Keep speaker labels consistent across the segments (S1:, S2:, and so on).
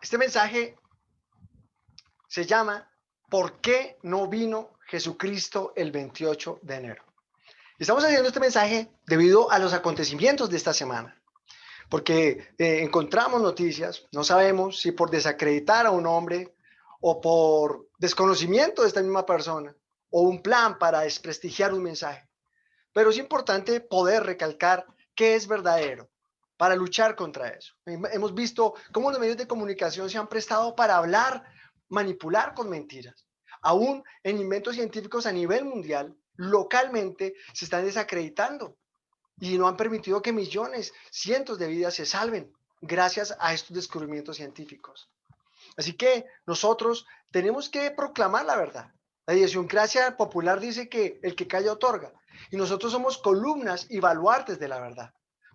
S1: Este mensaje se llama ¿Por qué no vino Jesucristo el 28 de enero? Estamos haciendo este mensaje debido a los acontecimientos de esta semana, porque encontramos noticias, no sabemos si por desacreditar a un hombre o por desconocimiento de esta misma persona o un plan para desprestigiar un mensaje. Pero es importante poder recalcar qué es verdadero para luchar contra eso. Hemos visto cómo los medios de comunicación se han prestado para hablar, manipular con mentiras. Aún en inventos científicos a nivel mundial, localmente se están desacreditando y no han permitido que millones, cientos de vidas se salven gracias a estos descubrimientos científicos. Así que nosotros tenemos que proclamar la verdad. La idiosincrasia popular dice que el que calla otorga, y nosotros somos columnas y baluartes de la verdad.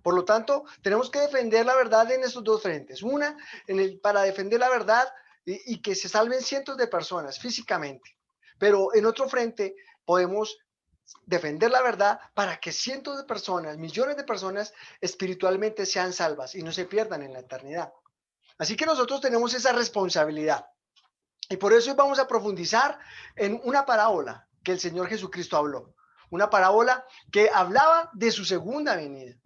S1: Por lo tanto, tenemos que defender la verdad en estos dos frentes. Una, para defender la verdad y que se salven cientos de personas físicamente. Pero en otro frente podemos defender la verdad para que cientos de personas, millones de personas espiritualmente sean salvas y no se pierdan en la eternidad. Así que nosotros tenemos esa responsabilidad. Y por eso hoy vamos a profundizar en una parábola que el Señor Jesucristo habló. Una parábola que hablaba de su segunda venida.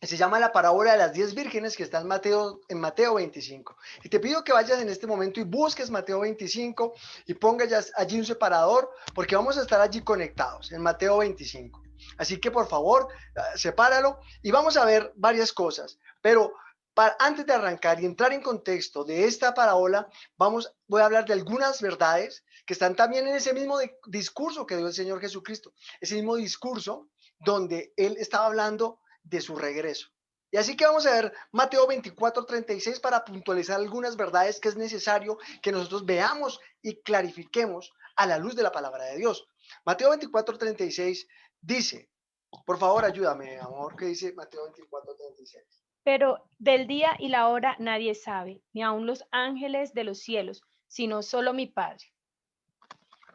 S1: Se llama la parábola de las 10 vírgenes, que está en Mateo 25. Y te pido que vayas en este momento y busques Mateo 25 y pongas allí un separador, porque vamos a estar allí conectados en Mateo 25. Así que por favor, sepáralo y vamos a ver varias cosas. Pero antes de arrancar y entrar en contexto de esta parábola, voy a hablar de algunas verdades que están también en ese mismo discurso que dio el Señor Jesucristo. Ese mismo discurso donde Él estaba hablando de su regreso. Y así que vamos a ver Mateo 24:36 para puntualizar algunas verdades que es necesario que nosotros veamos y clarifiquemos a la luz de la palabra de Dios. Mateo 24:36 dice, por favor ayúdame, amor, ¿qué dice Mateo 24:36?
S2: Pero del día y la hora nadie sabe, ni aun los ángeles de los cielos, sino solo mi Padre.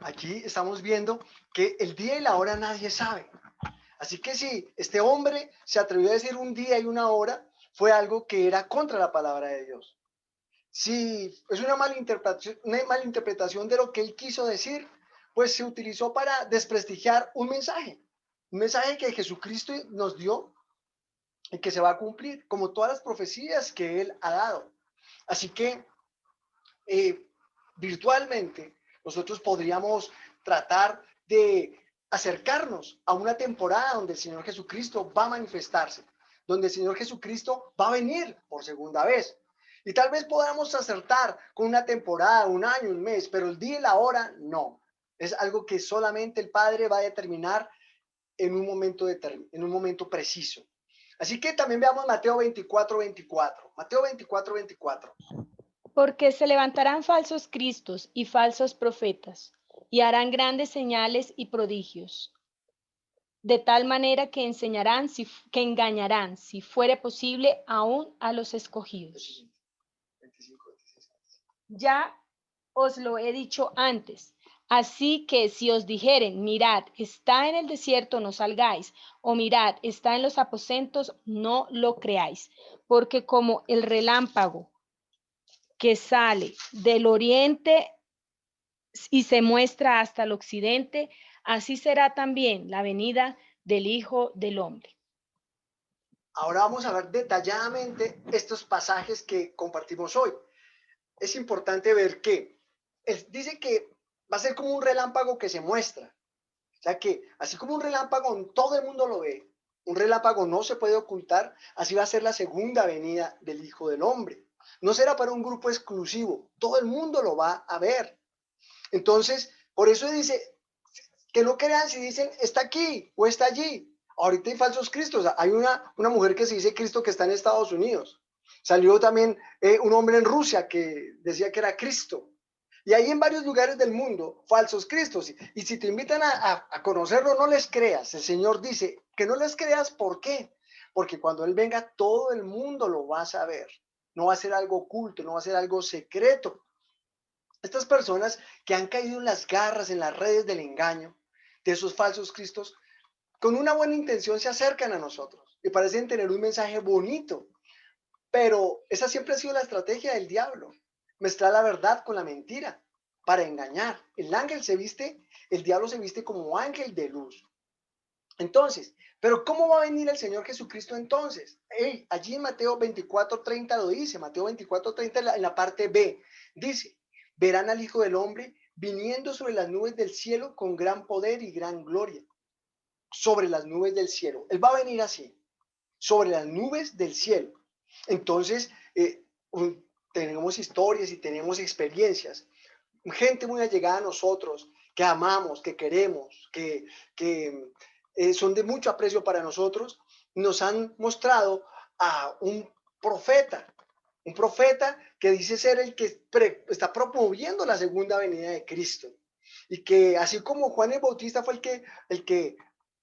S1: Aquí estamos viendo que el día y la hora nadie sabe. Así que si este hombre se atrevió a decir un día y una hora, fue algo que era contra la palabra de Dios. Si es una mala interpretación de lo que él quiso decir, pues se utilizó para desprestigiar un mensaje que Jesucristo nos dio y que se va a cumplir, como todas las profecías que él ha dado. Así que eh, virtualmente nosotros podríamos tratar de acercarnos a una temporada donde el Señor Jesucristo va a manifestarse, donde el Señor Jesucristo va a venir por segunda vez. Y tal vez podamos acertar con una temporada, un año, un mes, pero el día y la hora no. Es algo que solamente el Padre va a determinar en un momento preciso. Así que también veamos Mateo 24:24. Mateo 24:24.
S2: Porque se levantarán falsos cristos y falsos profetas, y harán grandes señales y prodigios, de tal manera que que engañarán, si fuere posible, aún a los escogidos.
S1: 25, 26.
S2: Ya os lo he dicho antes. Así que si os dijeren, mirad, está en el desierto, no salgáis, o mirad, está en los aposentos, no lo creáis, porque como el relámpago que sale del oriente y se muestra hasta el occidente, así será también la venida del Hijo del Hombre.
S1: Ahora vamos a ver detalladamente estos pasajes que compartimos hoy. Es importante ver que dice que va a ser como un relámpago que se muestra. O sea que así como un relámpago todo el mundo lo ve, un relámpago no se puede ocultar, así va a ser la segunda venida del Hijo del Hombre. No será para un grupo exclusivo, todo el mundo lo va a ver. Entonces, por eso dice que no crean si dicen está aquí o está allí. Ahorita hay falsos cristos. Hay una mujer que se dice Cristo que está en Estados Unidos. Salió también un hombre en Rusia que decía que era Cristo. Y hay en varios lugares del mundo falsos cristos. Y si te invitan a conocerlo, no les creas. El Señor dice que no les creas. ¿Por qué? Porque cuando Él venga, todo el mundo lo va a saber. No va a ser algo oculto, no va a ser algo secreto. Estas personas que han caído en las garras, en las redes del engaño, de esos falsos cristos, con una buena intención se acercan a nosotros y parecen tener un mensaje bonito, Pero esa siempre ha sido la estrategia del diablo, mezclar la verdad con la mentira para engañar. El diablo se viste como ángel de luz. Entonces, pero ¿cómo va a venir el Señor Jesucristo entonces? Hey, allí en Mateo 24:30 lo dice, Mateo 24:30 en la parte B, dice, verán al Hijo del Hombre viniendo sobre las nubes del cielo con gran poder y gran gloria, sobre las nubes del cielo. Él va a venir así, sobre las nubes del cielo. Entonces, tenemos historias y tenemos experiencias, gente muy allegada a nosotros, que amamos, que queremos, que son de mucho aprecio para nosotros, nos han mostrado a un profeta que dice ser el que está promoviendo la segunda venida de Cristo. Y que así como Juan el Bautista fue el que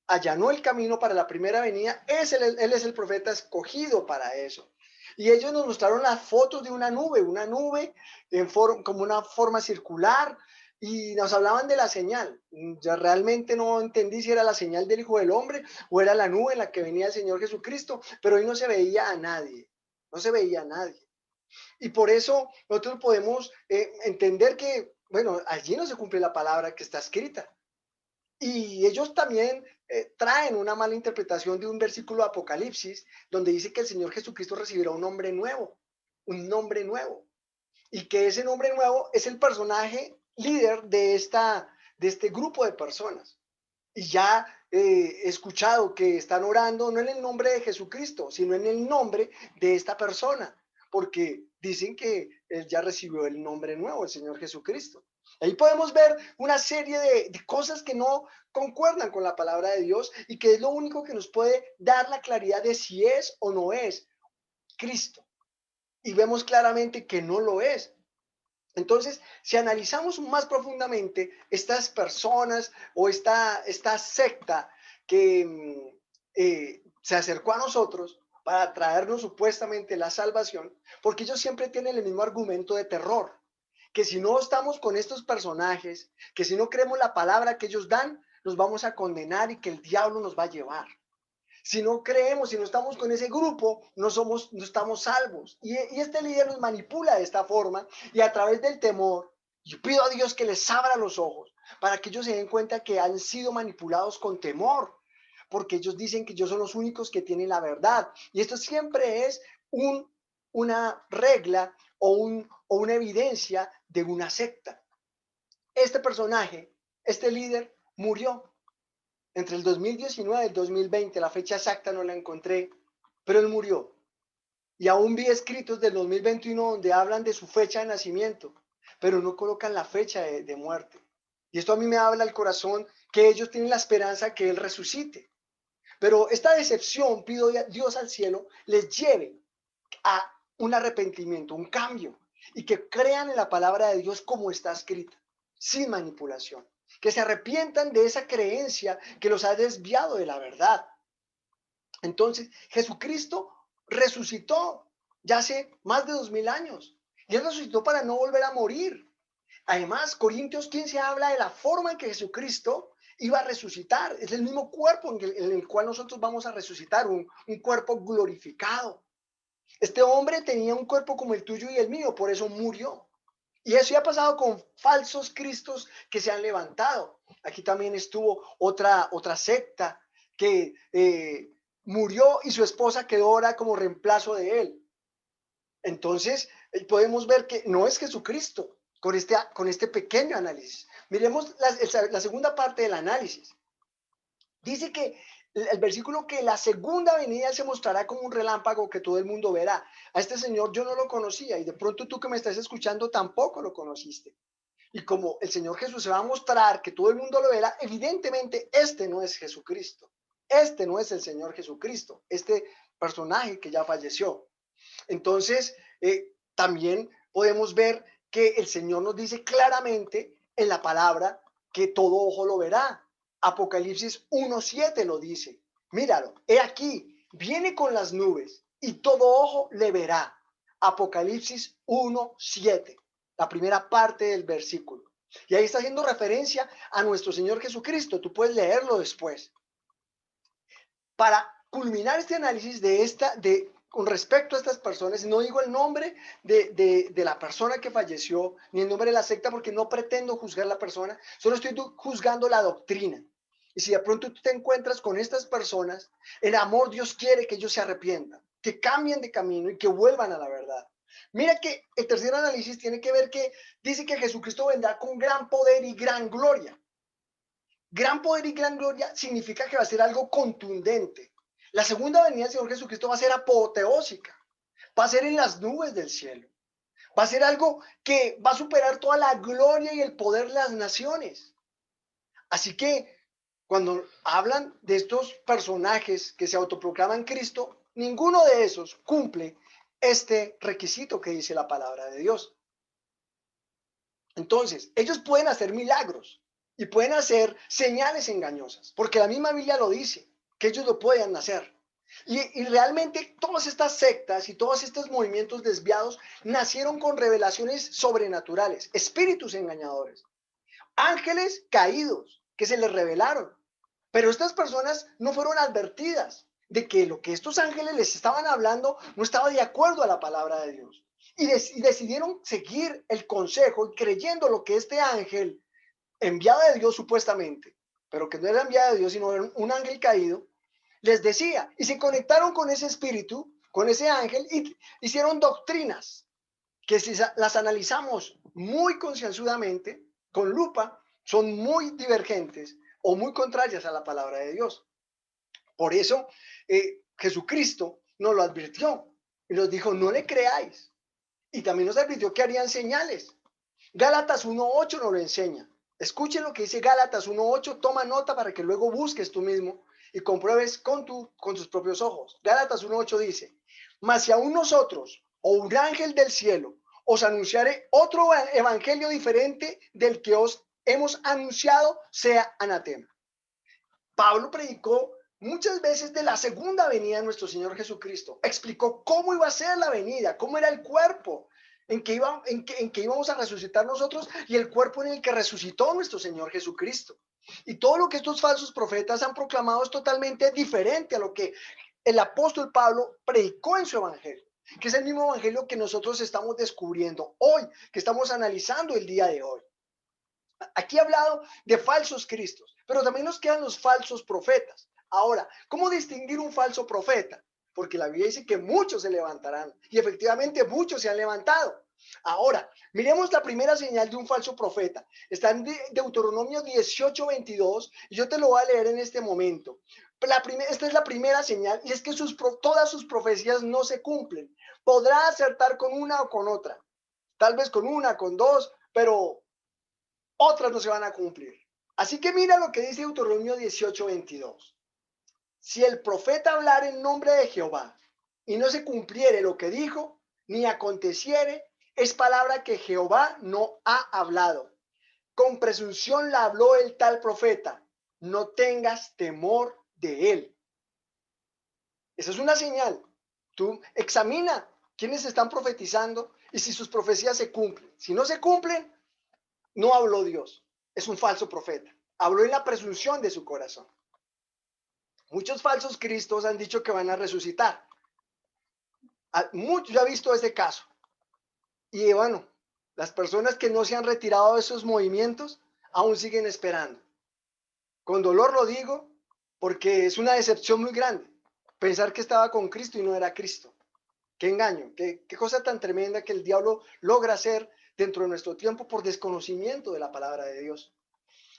S1: allanó el camino para la primera venida, él es el profeta escogido para eso. Y ellos nos mostraron las fotos de una nube como una forma circular, y nos hablaban de la señal. Yo realmente no entendí si era la señal del Hijo del Hombre o era la nube en la que venía el Señor Jesucristo, pero hoy no se veía a nadie, no se veía a nadie. Y por eso nosotros podemos entender que, bueno, allí no se cumple la palabra que está escrita. Y ellos también traen una mala interpretación de un versículo de Apocalipsis, donde dice que el Señor Jesucristo recibirá un nombre nuevo, y que ese nombre nuevo es el personaje líder de este grupo de personas. Y ya he escuchado que están orando no en el nombre de Jesucristo, sino en el nombre de esta persona, porque dicen que él ya recibió el nombre nuevo, el Señor Jesucristo. Ahí podemos ver una serie de cosas que no concuerdan con la palabra de Dios, y que es lo único que nos puede dar la claridad de si es o no es Cristo. Y vemos claramente que no lo es. Entonces, si analizamos más profundamente estas personas o esta secta que se acercó a nosotros para traernos supuestamente la salvación, porque ellos siempre tienen el mismo argumento de terror, que si no estamos con estos personajes, que si no creemos la palabra que ellos dan, nos vamos a condenar y que el diablo nos va a llevar. Si no creemos, si no estamos con ese grupo, no estamos salvos. Y este líder nos manipula de esta forma, y a través del temor, yo pido a Dios que les abra los ojos para que ellos se den cuenta que han sido manipulados con temor, porque ellos dicen que ellos son los únicos que tienen la verdad. Y esto siempre es una regla o una evidencia de una secta. Este personaje, este líder, murió entre el 2019 y el 2020, la fecha exacta no la encontré, pero él murió. Y aún vi escritos del 2021 donde hablan de su fecha de nacimiento, pero no colocan la fecha de muerte. Y esto a mí me habla al corazón, que ellos tienen la esperanza que él resucite. Pero esta decepción, pido a Dios al cielo, les lleve a un arrepentimiento, un cambio, y que crean en la palabra de Dios como está escrita, sin manipulación. Que se arrepientan de esa creencia que los ha desviado de la verdad. Entonces, Jesucristo resucitó ya hace más de 2000 años, y él resucitó para no volver a morir. Además, Corintios 15 habla de la forma en que Jesucristo iba a resucitar. Es el mismo cuerpo en el cual nosotros vamos a resucitar, un cuerpo glorificado. Este hombre tenía un cuerpo como el tuyo y el mío, por eso murió. Y eso ya ha pasado con falsos cristos que se han levantado. Aquí también estuvo otra secta que murió y su esposa quedó ahora como reemplazo de él. Entonces, podemos ver que no es Jesucristo con este pequeño análisis. Miremos la segunda parte del análisis. Dice que el versículo, que la segunda venida se mostrará como un relámpago que todo el mundo verá. A este señor yo no lo conocía, y de pronto tú que me estás escuchando tampoco lo conociste. Y como el Señor Jesús se va a mostrar que todo el mundo lo verá, evidentemente este no es Jesucristo. Este no es el Señor Jesucristo, este personaje que ya falleció. Entonces, también podemos ver que el Señor nos dice claramente en la palabra que todo ojo lo verá. Apocalipsis 1:7 lo dice. Míralo, he aquí, viene con las nubes y todo ojo le verá. Apocalipsis 1:7, la primera parte del versículo. Y ahí está haciendo referencia a nuestro Señor Jesucristo. Tú puedes leerlo después. Para culminar este análisis con respecto a estas personas, no digo el nombre de la persona que falleció, ni el nombre de la secta, porque no pretendo juzgar la persona, solo estoy juzgando la doctrina. Y si de pronto tú te encuentras con estas personas, el amor Dios quiere que ellos se arrepientan, que cambien de camino y que vuelvan a la verdad. Mira que el tercer análisis tiene que ver que dice que Jesucristo vendrá con gran poder y gran gloria. Gran poder y gran gloria significa que va a ser algo contundente. La segunda venida del Señor Jesucristo va a ser apoteósica, va a ser en las nubes del cielo, va a ser algo que va a superar toda la gloria y el poder de las naciones. Así que cuando hablan de estos personajes que se autoproclaman Cristo, ninguno de esos cumple este requisito que dice la palabra de Dios. Entonces, ellos pueden hacer milagros y pueden hacer señales engañosas, porque la misma Biblia lo dice, que ellos lo pueden hacer. Y realmente todas estas sectas y todos estos movimientos desviados nacieron con revelaciones sobrenaturales, espíritus engañadores, ángeles caídos que se les revelaron. Pero estas personas no fueron advertidas de que lo que estos ángeles les estaban hablando no estaba de acuerdo a la palabra de Dios. Y decidieron seguir el consejo y creyendo lo que este ángel enviado de Dios supuestamente, pero que no era enviado de Dios, sino era un ángel caído, les decía. Y se conectaron con ese espíritu, con ese ángel, y hicieron doctrinas que si las analizamos muy concienzudamente, con lupa, son muy divergentes o muy contrarias a la palabra de Dios. Por eso Jesucristo nos lo advirtió y nos dijo, no le creáis. Y también nos advirtió que harían señales. Gálatas 1:8 nos lo enseña. Escuchen lo que dice Gálatas 1:8, toma nota para que luego busques tú mismo y compruebes con tus propios ojos. Gálatas 1:8 dice, mas si aún nosotros o un ángel del cielo os anunciare otro evangelio diferente del que os hemos anunciado, sea anatema. Pablo predicó muchas veces de la segunda venida de nuestro Señor Jesucristo. Explicó cómo iba a ser la venida, cómo era el cuerpo en que íbamos a resucitar nosotros y el cuerpo en el que resucitó nuestro Señor Jesucristo. Y todo lo que estos falsos profetas han proclamado es totalmente diferente a lo que el apóstol Pablo predicó en su evangelio, que es el mismo evangelio que nosotros estamos descubriendo hoy, que estamos analizando el día de hoy. Aquí he hablado de falsos cristos, pero también nos quedan los falsos profetas. Ahora, ¿cómo distinguir un falso profeta? Porque la Biblia dice que muchos se levantarán y efectivamente muchos se han levantado. Ahora, miremos la primera señal de un falso profeta. Está en Deuteronomio 18:22 y yo te lo voy a leer en este momento. Esta es la primera señal y es que todas sus profecías no se cumplen. Podrá acertar con una o con otra, tal vez con una, con dos, pero otras no se van a cumplir. Así que mira lo que dice Deuteronomio 18:22. Si el profeta hablar en nombre de Jehová y no se cumpliere lo que dijo, ni aconteciere, es palabra que Jehová no ha hablado. Con presunción la habló el tal profeta. No tengas temor de él. Esa es una señal. Tú examina quiénes están profetizando y si sus profecías se cumplen. Si no se cumplen, no habló Dios, es un falso profeta. Habló en la presunción de su corazón. Muchos falsos cristos han dicho que van a resucitar. Yo he visto ese caso. Y bueno, las personas que no se han retirado de esos movimientos aún siguen esperando. Con dolor lo digo porque es una decepción muy grande pensar que estaba con Cristo y no era Cristo. Qué engaño, qué cosa tan tremenda que el diablo logra hacer dentro de nuestro tiempo por desconocimiento de la palabra de Dios.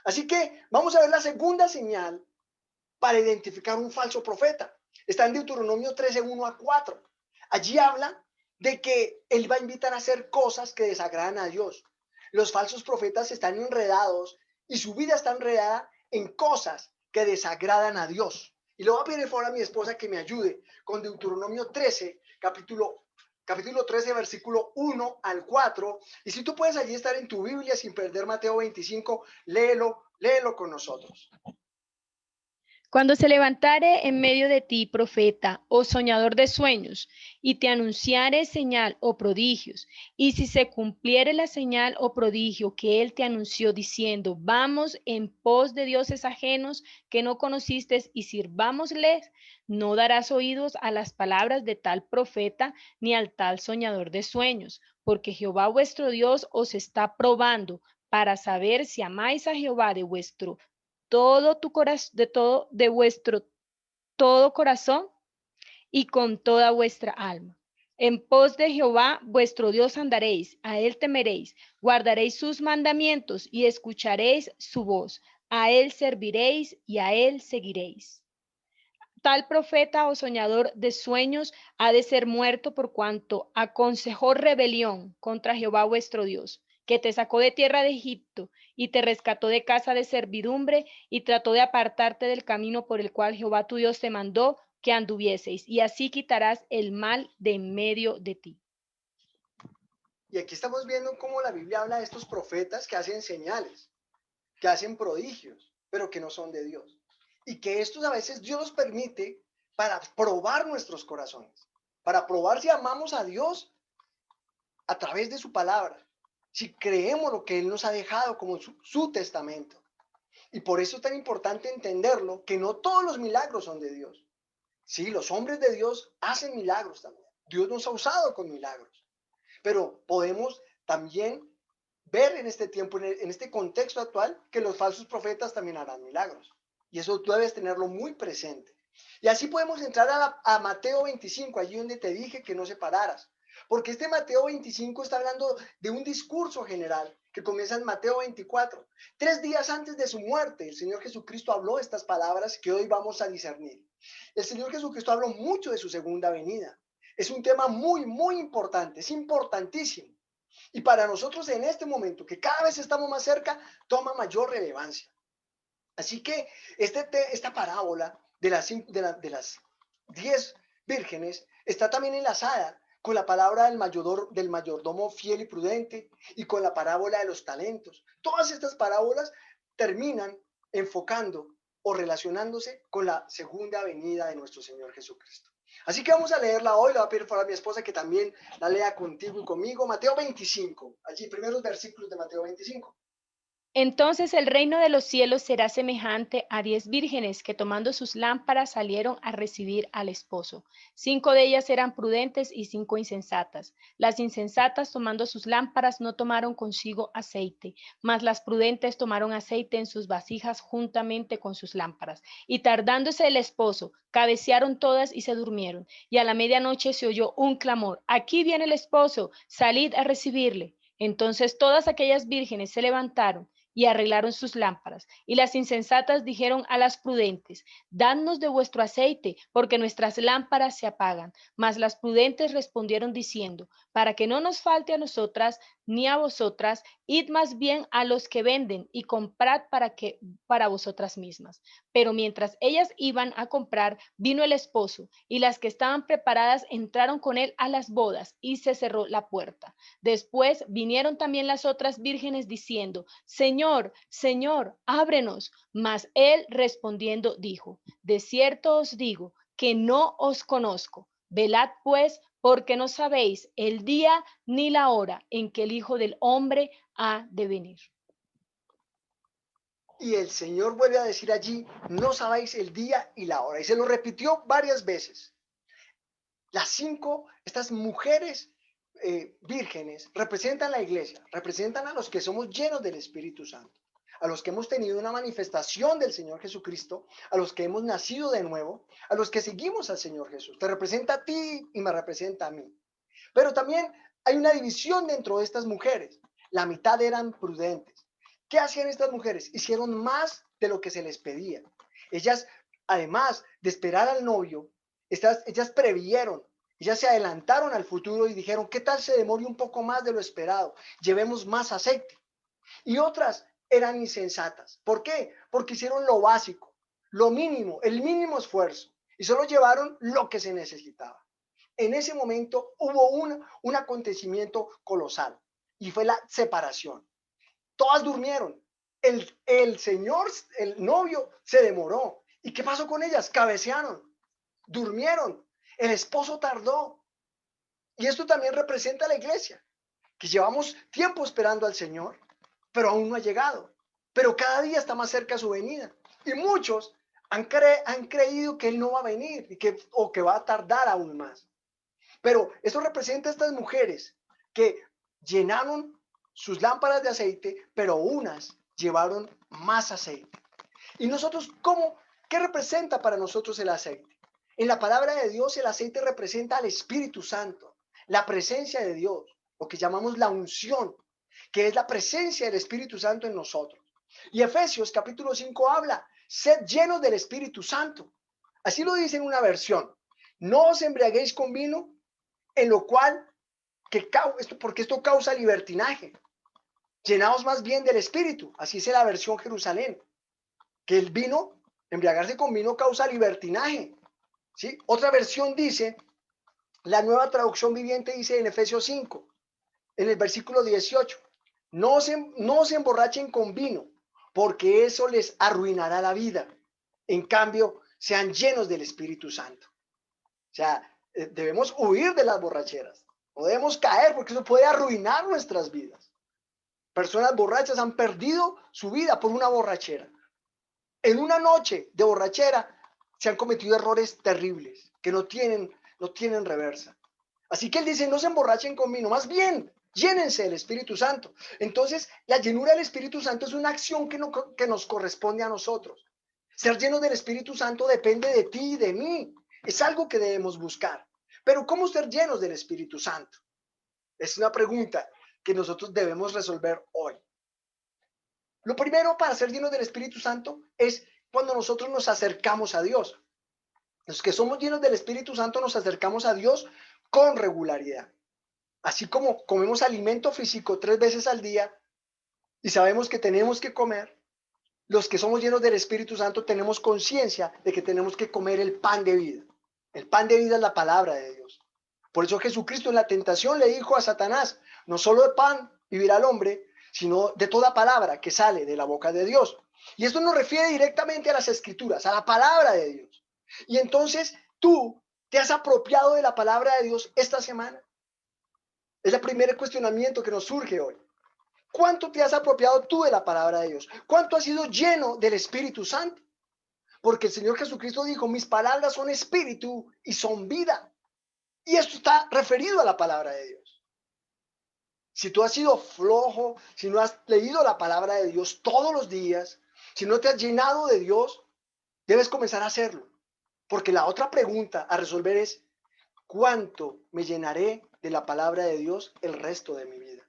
S1: Así que vamos a ver la segunda señal para identificar un falso profeta. Está en Deuteronomio 13:1-4. Allí habla de que él va a invitar a hacer cosas que desagradan a Dios. Los falsos profetas están enredados y su vida está enredada en cosas que desagradan a Dios. Y le voy a pedir por favor a mi esposa que me ayude con Deuteronomio 13, capítulo 13, versículo 1-4. Y si tú puedes allí estar en tu Biblia sin perder Mateo 25, léelo con nosotros.
S2: Cuando se levantare en medio de ti profeta o soñador de sueños, y te anunciare señal o prodigios, y si se cumpliere la señal o prodigio que él te anunció diciendo, vamos en pos de dioses ajenos que no conociste y sirvámosles, no darás oídos a las palabras de tal profeta ni al tal soñador de sueños, porque Jehová vuestro Dios os está probando para saber si amáis a Jehová de vuestro todo tu corazón, de vuestro todo corazón y con toda vuestra alma. En pos de Jehová vuestro Dios andaréis, a él temeréis, guardaréis sus mandamientos y escucharéis su voz, a él serviréis y a él seguiréis. Tal profeta o soñador de sueños ha de ser muerto por cuanto aconsejó rebelión contra Jehová vuestro Dios, que te sacó de tierra de Egipto y te rescató de casa de servidumbre y trató de apartarte del camino por el cual Jehová tu Dios te mandó que anduvieseis, y así quitarás el mal de en medio de ti.
S1: Y aquí estamos viendo cómo la Biblia habla de estos profetas que hacen señales, que hacen prodigios, pero que no son de Dios. Y que estos a veces Dios los permite para probar nuestros corazones, para probar si amamos a Dios a través de su palabra, si creemos lo que Él nos ha dejado como su testamento. Y por eso es tan importante entenderlo, que no todos los milagros son de Dios. Sí, los hombres de Dios hacen milagros también. Dios nos ha usado con milagros. Pero podemos también ver en este tiempo, en este contexto actual, que los falsos profetas también harán milagros. Y eso debes tenerlo muy presente. Y así podemos entrar a Mateo 25, allí donde te dije que no separaras. Porque este Mateo 25 está hablando de un discurso general que comienza en Mateo 24. 3 días antes de su muerte, el Señor Jesucristo habló estas palabras que hoy vamos a discernir. El Señor Jesucristo habló mucho de su segunda venida. Es un tema muy, muy importante, es importantísimo. Y para nosotros en este momento, que cada vez estamos más cerca, toma mayor relevancia. Así que esta parábola de las 10 vírgenes está también enlazada con la palabra del mayordomo fiel y prudente y con la parábola de los talentos. Todas estas parábolas terminan enfocando o relacionándose con la segunda venida de nuestro Señor Jesucristo. Así que vamos a leerla hoy. Le voy a pedir por a mi esposa que también la lea contigo y conmigo. Mateo 25, allí primeros versículos de Mateo 25.
S2: Entonces el reino de los cielos será semejante a 10 vírgenes que tomando sus lámparas salieron a recibir al esposo. 5 de ellas eran prudentes y 5 insensatas. Las insensatas tomando sus lámparas no tomaron consigo aceite, mas las prudentes tomaron aceite en sus vasijas juntamente con sus lámparas. Y tardándose el esposo, cabecearon todas y se durmieron. Y a la medianoche se oyó un clamor: aquí viene el esposo, salid a recibirle. Entonces todas aquellas vírgenes se levantaron y arreglaron sus lámparas. Y las insensatas dijeron a las prudentes: dadnos de vuestro aceite, porque nuestras lámparas se apagan. Mas las prudentes respondieron diciendo: para que no nos falte a nosotras ni a vosotras, id más bien a los que venden y comprad para vosotras mismas. Pero mientras ellas iban a comprar, vino el esposo, y las que estaban preparadas entraron con él a las bodas, y se cerró la puerta. Después vinieron también las otras vírgenes diciendo: Señor, Señor, ábrenos. Mas él respondiendo dijo: de cierto os digo que no os conozco. Velad pues, porque no sabéis el día ni la hora en que el Hijo del Hombre ha de venir.
S1: Y el Señor vuelve a decir allí: no sabéis el día y la hora. Y se lo repitió varias veces. Estas mujeres vírgenes representan la iglesia, representan a los que somos llenos del Espíritu Santo, a los que hemos tenido una manifestación del Señor Jesucristo, a los que hemos nacido de nuevo, a los que seguimos al Señor Jesús. Te representa a ti y me representa a mí. Pero también hay una división dentro de estas mujeres. La mitad eran prudentes. ¿Qué hacían estas mujeres? Hicieron más de lo que se les pedía. Ellas, además de esperar al novio, ellas previeron, ellas se adelantaron al futuro y dijeron: ¿qué tal se demore un poco más de lo esperado? Llevemos más aceite. Y otras eran insensatas. ¿Por qué? Porque hicieron lo básico, lo mínimo, el mínimo esfuerzo, y solo llevaron lo que se necesitaba. En ese momento hubo un acontecimiento colosal y fue la separación. Todas durmieron. El señor, el novio, se demoró ¿Y qué pasó con ellas? Cabecearon, durmieron, el esposo tardó. Y esto también representa a la iglesia, que llevamos tiempo esperando al Señor, pero aún no ha llegado. Pero cada día está más cerca su venida. Y muchos han creído que Él no va a venir o que va a tardar aún más. Pero esto representa a estas mujeres que llenaron sus lámparas de aceite, pero unas llevaron más aceite. ¿Y nosotros cómo? ¿Qué representa para nosotros el aceite? En la palabra de Dios el aceite representa al Espíritu Santo, la presencia de Dios, lo que llamamos la unción, que es la presencia del Espíritu Santo en nosotros. Y Efesios capítulo 5 habla, sed llenos del Espíritu Santo. Así lo dice en una versión. No os embriaguéis con vino, en lo cual, porque esto causa libertinaje. Llenaos más bien del Espíritu. Así es la versión Jerusalén. Que el vino, embriagarse con vino causa libertinaje. ¿Sí? Otra versión dice, la nueva traducción viviente dice en Efesios 5, en el versículo 18, no se emborrachen con vino, porque eso les arruinará la vida. En cambio, sean llenos del Espíritu Santo. O sea, debemos huir de las borracheras. No debemos caer porque eso puede arruinar nuestras vidas. Personas borrachas han perdido su vida por una borrachera. En una noche de borrachera se han cometido errores terribles que no tienen reversa. Así que él dice, no se emborrachen con vino, más bien llénense del Espíritu Santo. Entonces, la llenura del Espíritu Santo es una acción que nos corresponde a nosotros. Ser llenos del Espíritu Santo depende de ti y de mí. Es algo que debemos buscar. Pero ¿cómo ser llenos del Espíritu Santo? Es una pregunta que nosotros debemos resolver hoy. Lo primero para ser llenos del Espíritu Santo es cuando nosotros nos acercamos a Dios. Los que somos llenos del Espíritu Santo nos acercamos a Dios con regularidad. Así como comemos alimento físico 3 veces al día y sabemos que tenemos que comer, los que somos llenos del Espíritu Santo tenemos conciencia de que tenemos que comer el pan de vida. El pan de vida es la palabra de Dios. Por eso Jesucristo en la tentación le dijo a Satanás, no solo de pan vivirá el hombre, sino de toda palabra que sale de la boca de Dios. Y esto nos refiere directamente a las Escrituras, a la palabra de Dios. Y entonces tú te has apropiado de la palabra de Dios esta semana. Es el primer cuestionamiento que nos surge hoy. ¿Cuánto te has apropiado tú de la palabra de Dios? ¿Cuánto has sido lleno del Espíritu Santo? Porque el Señor Jesucristo dijo, mis palabras son espíritu y son vida. Y esto está referido a la palabra de Dios. Si tú has sido flojo, si no has leído la palabra de Dios todos los días, si no te has llenado de Dios, debes comenzar a hacerlo. Porque la otra pregunta a resolver es, ¿cuánto me llenaré de la palabra de Dios el resto de mi vida?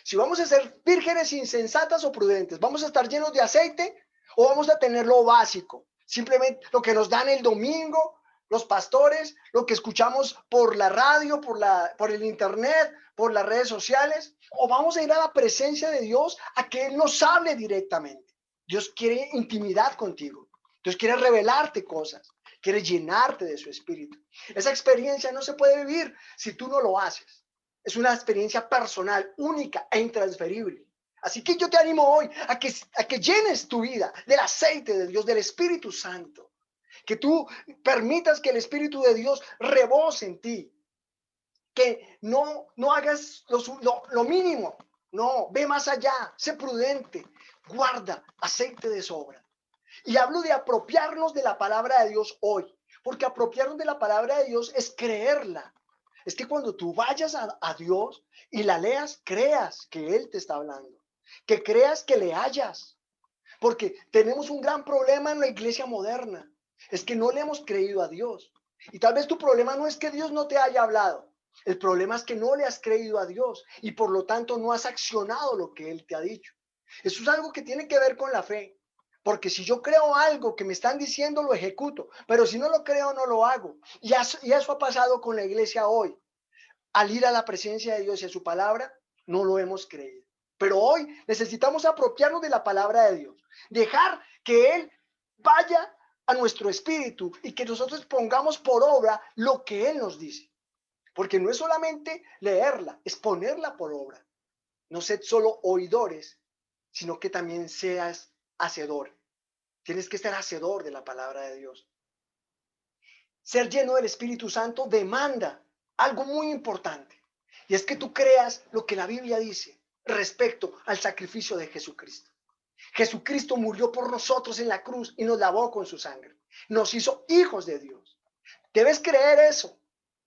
S1: Si vamos a ser vírgenes insensatas o prudentes, ¿vamos a estar llenos de aceite o vamos a tener lo básico? Simplemente lo que nos dan el domingo, los pastores, lo que escuchamos por la radio, por el internet, por las redes sociales, o vamos a ir a la presencia de Dios a que Él nos hable directamente. Dios quiere intimidad contigo. Dios quiere revelarte cosas, quiere llenarte de su espíritu. Esa experiencia no se puede vivir si tú no lo haces. Es una experiencia personal, única e intransferible. Así que yo te animo hoy a que llenes tu vida del aceite de Dios, del Espíritu Santo. Que tú permitas que el Espíritu de Dios rebose en ti. Que no hagas lo mínimo. No, ve más allá, sé prudente, guarda aceite de sobra. Y hablo de apropiarnos de la palabra de Dios hoy, porque apropiarnos de la palabra de Dios es creerla. Es que cuando tú vayas a Dios y la leas, creas que Él te está hablando, que creas que le hayas, porque tenemos un gran problema en la iglesia moderna, es que no le hemos creído a Dios. Y tal vez tu problema no es que Dios no te haya hablado, el problema es que no le has creído a Dios y por lo tanto no has accionado lo que Él te ha dicho. Eso es algo que tiene que ver con la fe. Porque si yo creo algo que me están diciendo, lo ejecuto. Pero si no lo creo, no lo hago. Y eso ha pasado con la iglesia hoy. Al ir a la presencia de Dios y a su palabra, no lo hemos creído. Pero hoy necesitamos apropiarnos de la palabra de Dios. Dejar que Él vaya a nuestro espíritu y que nosotros pongamos por obra lo que Él nos dice. Porque no es solamente leerla, es ponerla por obra. No sed solo oidores, sino que también seas hacedor. Tienes que ser hacedor de la palabra de Dios. Ser lleno del Espíritu Santo demanda algo muy importante. Y es que tú creas lo que la Biblia dice respecto al sacrificio de Jesucristo. Jesucristo murió por nosotros en la cruz y nos lavó con su sangre. Nos hizo hijos de Dios. Debes creer eso.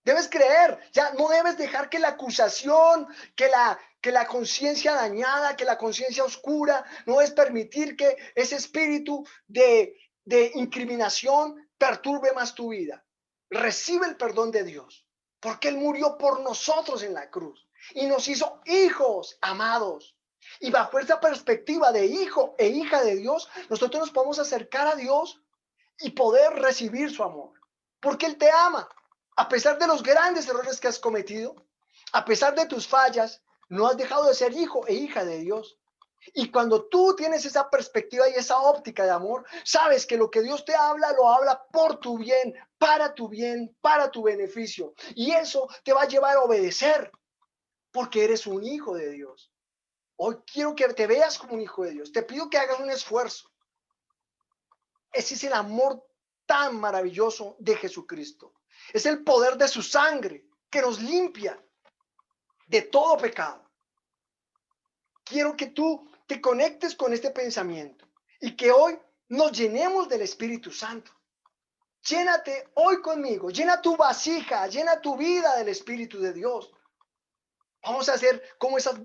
S1: Debes creer. Ya no debes dejar que la acusación, que la conciencia dañada, que la conciencia oscura, no debes permitir que ese espíritu de incriminación perturbe más tu vida. Recibe el perdón de Dios, porque Él murió por nosotros en la cruz y nos hizo hijos amados. Y bajo esta perspectiva de hijo e hija de Dios, nosotros nos podemos acercar a Dios y poder recibir su amor, porque Él te ama. A pesar de los grandes errores que has cometido, a pesar de tus fallas, no has dejado de ser hijo e hija de Dios. Y cuando tú tienes esa perspectiva y esa óptica de amor, sabes que lo que Dios te habla, lo habla por tu bien, para tu beneficio. Y eso te va a llevar a obedecer, porque eres un hijo de Dios. Hoy quiero que te veas como un hijo de Dios. Te pido que hagas un esfuerzo. Ese es el amor tan maravilloso de Jesucristo. Es el poder de su sangre que nos limpia de todo pecado. Quiero que tú te conectes con este pensamiento y que hoy nos llenemos del Espíritu Santo. Llénate hoy conmigo, llena tu vasija, llena tu vida del Espíritu de Dios. Vamos a ser como esas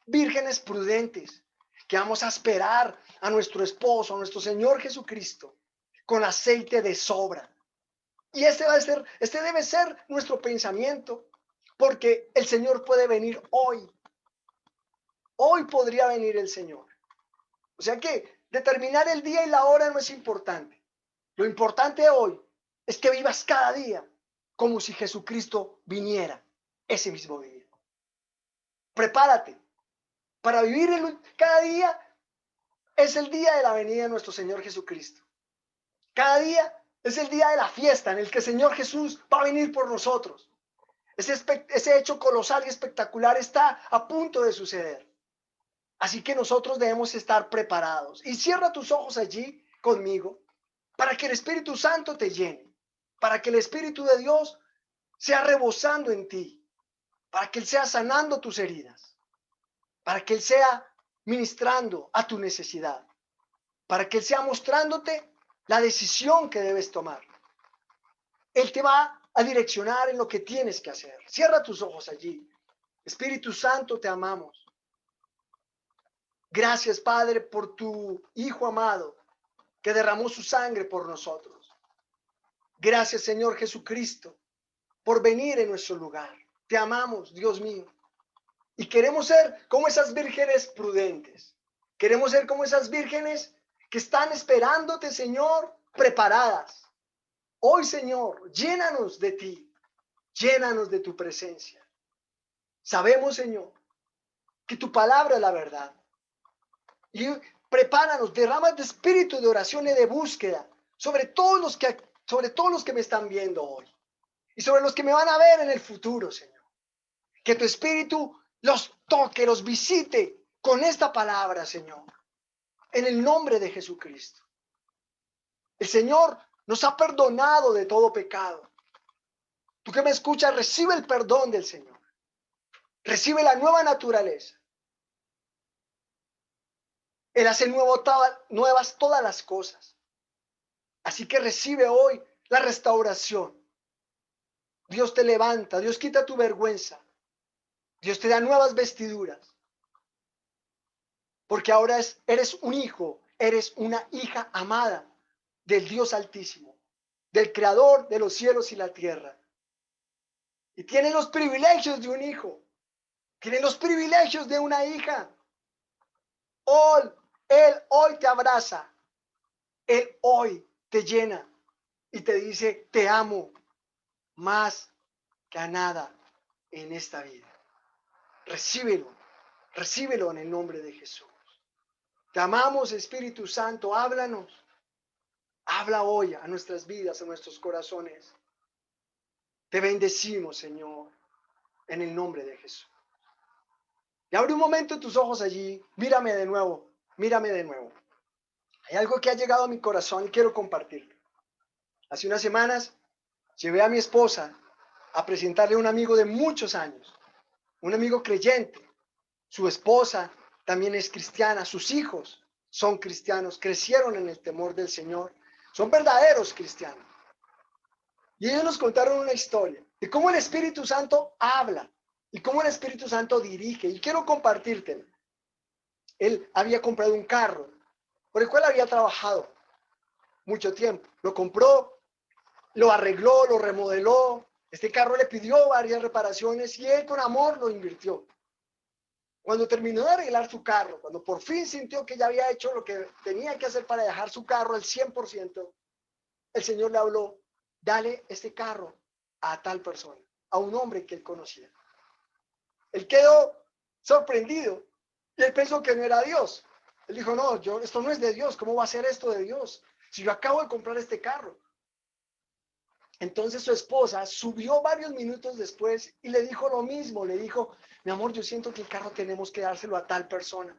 S1: vírgenes prudentes que vamos a esperar a nuestro esposo, a nuestro Señor Jesucristo, con aceite de sobra. Y este debe ser nuestro pensamiento, porque el Señor puede venir hoy. Hoy podría venir el Señor. O sea que determinar el día y la hora no es importante. Lo importante hoy es que vivas cada día como si Jesucristo viniera ese mismo día. Prepárate para vivir cada día. Es el día de la venida de nuestro Señor Jesucristo. Cada día es el día de la fiesta en el que el Señor Jesús va a venir por nosotros. Ese hecho colosal y espectacular está a punto de suceder. Así que nosotros debemos estar preparados. Y cierra tus ojos allí conmigo para que el Espíritu Santo te llene, para que el Espíritu de Dios sea rebosando en ti, para que Él sea sanando tus heridas, para que Él sea ministrando a tu necesidad, para que Él sea mostrándote la decisión que debes tomar. Él te va a direccionar en lo que tienes que hacer. Cierra tus ojos allí. Espíritu Santo, te amamos. Gracias, Padre, por tu Hijo amado que derramó su sangre por nosotros. Gracias, Señor Jesucristo, por venir en nuestro lugar. Te amamos, Dios mío. Y queremos ser como esas vírgenes prudentes. Queremos ser como esas vírgenes que están esperándote, Señor, preparadas. Hoy, Señor, llénanos de ti. Llénanos de tu presencia. Sabemos, Señor, que tu palabra es la verdad. Y prepáranos, derrama de espíritu de oración y de búsqueda sobre todos los que me están viendo hoy y sobre los que me van a ver en el futuro, Señor. Que tu espíritu los toque, los visite con esta palabra, Señor, en el nombre de Jesucristo. El Señor nos ha perdonado de todo pecado. Tú que me escuchas, recibe el perdón del Señor. Recibe la nueva naturaleza. Él hace nuevas todas las cosas. Así que recibe hoy la restauración. Dios te levanta, Dios quita tu vergüenza. Dios te da nuevas vestiduras. Porque ahora eres un hijo, eres una hija amada del Dios Altísimo, del Creador de los cielos y la tierra. Y tienes los privilegios de un hijo, tienes los privilegios de una hija. Él hoy te abraza, Él hoy te llena y te dice, te amo más que a nada en esta vida. Recíbelo en el nombre de Jesús. Te amamos, Espíritu Santo, háblanos. Habla hoy a nuestras vidas, a nuestros corazones. Te bendecimos, Señor, en el nombre de Jesús. Y abre un momento tus ojos allí, mírame de nuevo. Hay algo que ha llegado a mi corazón y quiero compartirlo. Hace unas semanas llevé a mi esposa a presentarle a un amigo de muchos años, un amigo creyente. Su esposa también es cristiana, sus hijos son cristianos, crecieron en el temor del Señor, son verdaderos cristianos. Y ellos nos contaron una historia de cómo el Espíritu Santo habla y cómo el Espíritu Santo dirige. Y quiero compartírtelo. Él había comprado un carro por el cual había trabajado mucho tiempo. Lo compró, lo arregló, lo remodeló. Este carro le pidió varias reparaciones y él con amor lo invirtió. Cuando terminó de arreglar su carro, cuando por fin sintió que ya había hecho lo que tenía que hacer para dejar su carro al 100%, el Señor le habló: dale este carro a tal persona, a un hombre que él conocía. Él quedó sorprendido y él pensó que no era Dios. Él dijo: no, esto no es de Dios, ¿cómo va a ser esto de Dios? Si yo acabo de comprar este carro. Entonces su esposa subió varios minutos después y le dijo lo mismo. Le dijo: mi amor, yo siento que el carro tenemos que dárselo a tal persona.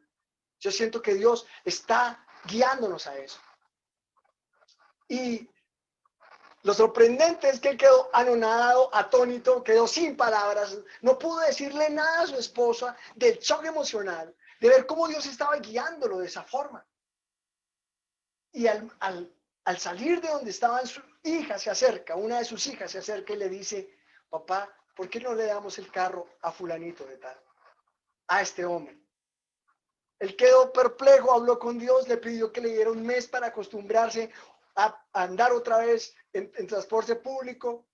S1: Yo siento que Dios está guiándonos a eso. Y lo sorprendente es que él quedó anonadado, atónito, quedó sin palabras. No pudo decirle nada a su esposa del shock emocional, de ver cómo Dios estaba guiándolo de esa forma. Y al salir de donde estaban su hija, se acerca, una de sus hijas se acerca y le dice: papá, ¿por qué no le damos el carro a fulanito de tal, a este hombre? Él quedó perplejo, habló con Dios, le pidió que le diera un mes para acostumbrarse a andar otra vez en transporte público.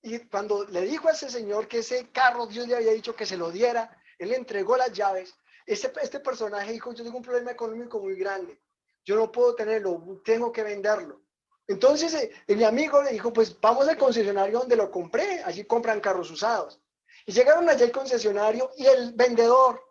S1: Y cuando le dijo a ese señor que ese carro Dios le había dicho que se lo diera, él le entregó las llaves. Este personaje dijo: yo tengo un problema económico muy grande, yo no puedo tenerlo, tengo que venderlo. Entonces mi amigo le dijo: pues vamos al concesionario donde lo compré, allí compran carros usados. Y llegaron allá al concesionario y el vendedor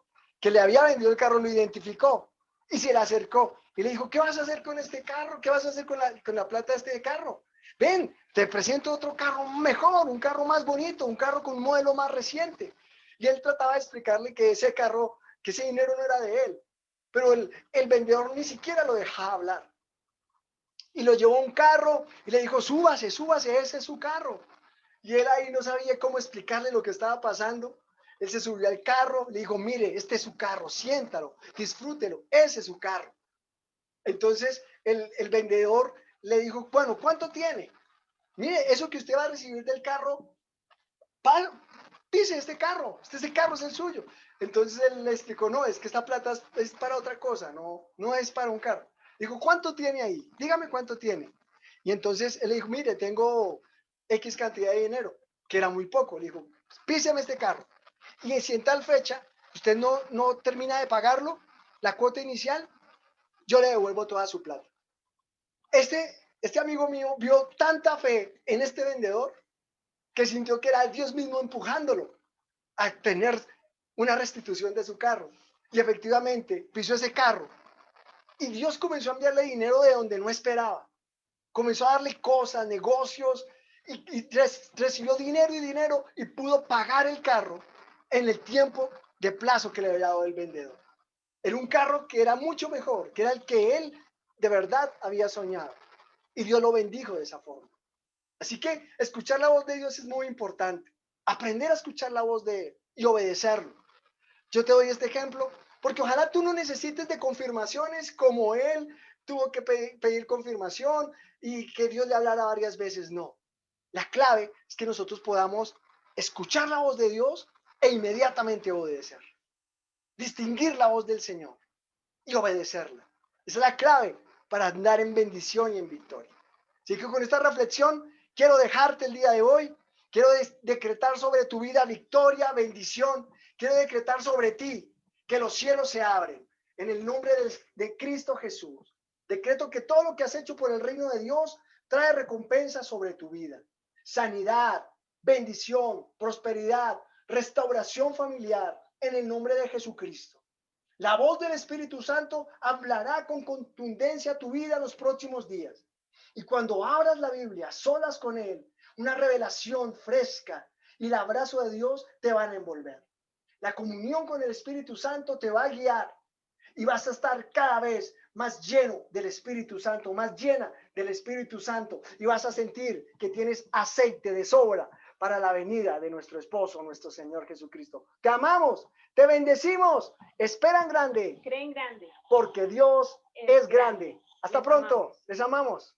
S1: que le había vendido el carro lo identificó y se le acercó y le dijo: ¿qué vas a hacer con este carro? ¿Qué vas a hacer con la plata de este carro? Ven, te presento otro carro mejor, un carro más bonito, un carro con un modelo más reciente. Y él trataba de explicarle que ese carro, que ese dinero no era de él. Pero el vendedor ni siquiera lo dejaba hablar. Y lo llevó a un carro y le dijo: súbase, súbase, ese es su carro. Y él ahí no sabía cómo explicarle lo que estaba pasando. Él se subió al carro, le dijo: mire, este es su carro, siéntalo, disfrútelo, ese es su carro. Entonces el vendedor le dijo: bueno, ¿cuánto tiene? Mire, eso que usted va a recibir del carro, pise este carro es el suyo. Entonces él le explicó: no, es que esta plata es para otra cosa, no es para un carro. Dijo: ¿cuánto tiene ahí? Dígame cuánto tiene. Y entonces él le dijo: mire, tengo X cantidad de dinero, que era muy poco. Le dijo: píseme este carro. Y si en tal fecha usted no termina de pagarlo, la cuota inicial, yo le devuelvo toda su plata. Este amigo mío vio tanta fe en este vendedor que sintió que era Dios mismo empujándolo a tener una restitución de su carro. Y efectivamente pisó ese carro. Y Dios comenzó a enviarle dinero de donde no esperaba. Comenzó a darle cosas, negocios, y recibió dinero y dinero y pudo pagar el carro en el tiempo de plazo que le había dado el vendedor. Era un carro que era mucho mejor, que era el que él de verdad había soñado. Y Dios lo bendijo de esa forma. Así que escuchar la voz de Dios es muy importante. Aprender a escuchar la voz de Él y obedecerlo. Yo te doy este ejemplo porque ojalá tú no necesites de confirmaciones como Él tuvo que pedir confirmación y que Dios le hablara varias veces. No. La clave es que nosotros podamos escuchar la voz de Dios e inmediatamente obedecer. Distinguir la voz del Señor y obedecerla. Esa es la clave para andar en bendición y en victoria. Así que con esta reflexión quiero dejarte el día de hoy. Quiero decretar sobre tu vida victoria, bendición. Quiero decretar sobre ti que los cielos se abren en el nombre de Cristo Jesús. Decreto que todo lo que has hecho por el reino de Dios trae recompensa sobre tu vida. Sanidad, bendición, prosperidad, restauración familiar en el nombre de Jesucristo. La voz del Espíritu Santo hablará con contundencia a tu vida en los próximos días. Y cuando abras la Biblia, solas con Él, una revelación fresca y el abrazo de Dios te van a envolver. La comunión con el Espíritu Santo te va a guiar y vas a estar cada vez más lleno del Espíritu Santo, más llena del Espíritu Santo, y vas a sentir que tienes aceite de sobra para la venida de nuestro esposo, nuestro Señor Jesucristo. Te amamos, te bendecimos, esperan grande,
S2: Creen grande.
S1: porque Dios es grande. Hasta
S2: Les
S1: pronto,
S2: amamos.
S1: les amamos.